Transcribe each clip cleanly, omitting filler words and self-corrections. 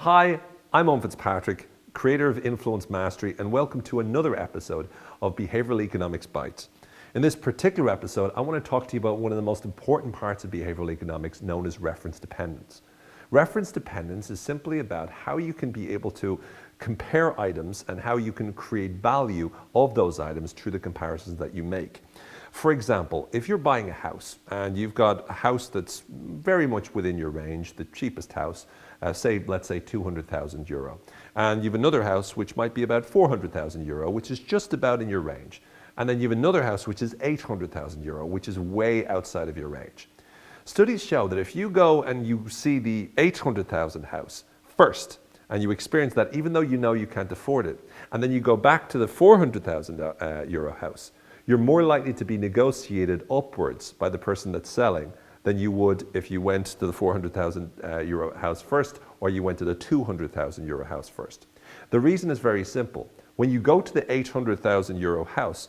Hi, I'm Owen Fitzpatrick, creator of Influence Mastery, and welcome to another episode of Behavioural Economics Bites. In this particular episode, I want to talk to you about one of the most important parts of behavioural economics known as reference dependence. Reference dependence is simply about how you can be able to compare items and how you can create value of those items through the comparisons that you make. For example, if you're buying a house and you've got a house that's very much within your range, the cheapest house, let's say €200,000, and you have another house which might be about €400,000, which is just about in your range. And then you have another house which is €800,000, which is way outside of your range. Studies show that if you go and you see the 800,000 house first, and you experience that even though you know you can't afford it, and then you go back to the 400,000 euro house, you're more likely to be negotiated upwards by the person that's selling than you would if you went to the 400,000 euro house first, or you went to the 200,000 euro house first. The reason is very simple. When you go to the 800,000 euro house,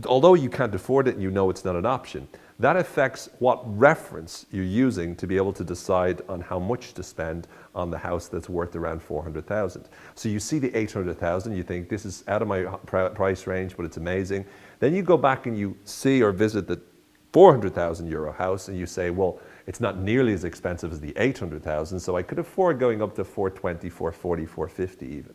although you can't afford it and you know it's not an option, that affects what reference you're using to be able to decide on how much to spend on the house that's worth around 400,000. So you see the 800,000, you think this is out of my price range, but it's amazing. Then you go back and you see or visit the 400,000 euro house and you say, well, it's not nearly as expensive as the 800,000, so I could afford going up to 420, 440, 450 even.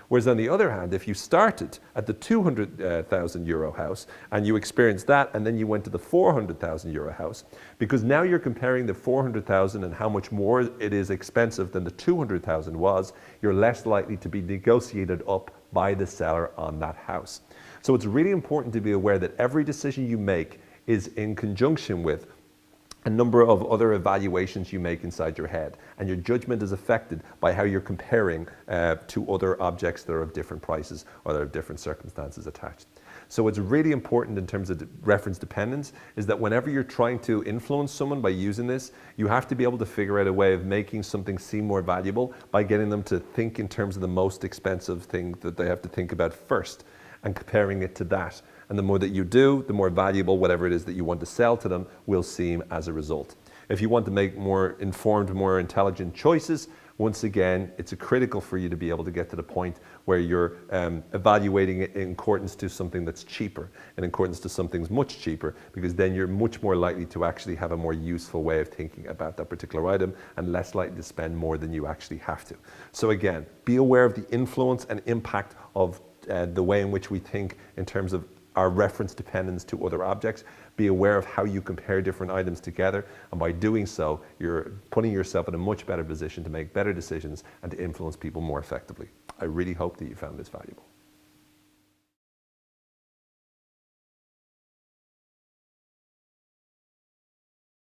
Whereas on the other hand, if you started at the 200,000 euro house and you experienced that and then you went to the 400,000 euro house, because now you're comparing the 400,000 and how much more it is expensive than the 200,000 was, you're less likely to be negotiated up by the seller on that house. So it's really important to be aware that every decision you make is in conjunction with a number of other evaluations you make inside your head, and your judgment is affected by how you're comparing to other objects that are of different prices or that have different circumstances attached. So what's really important in terms of reference dependence is that whenever you're trying to influence someone by using this, you have to be able to figure out a way of making something seem more valuable by getting them to think in terms of the most expensive thing that they have to think about first and comparing it to that. And the more that you do, the more valuable whatever it is that you want to sell to them will seem as a result. If you want to make more informed, more intelligent choices, once again, it's critical for you to be able to get to the point where you're evaluating it in accordance to something that's cheaper, in accordance to something much cheaper, because then you're much more likely to actually have a more useful way of thinking about that particular item and less likely to spend more than you actually have to. So again, be aware of the influence and impact of the way in which we think in terms of our reference dependence to other objects. Be aware of how you compare different items together, and by doing so, you're putting yourself in a much better position to make better decisions and to influence people more effectively. I really hope that you found this valuable.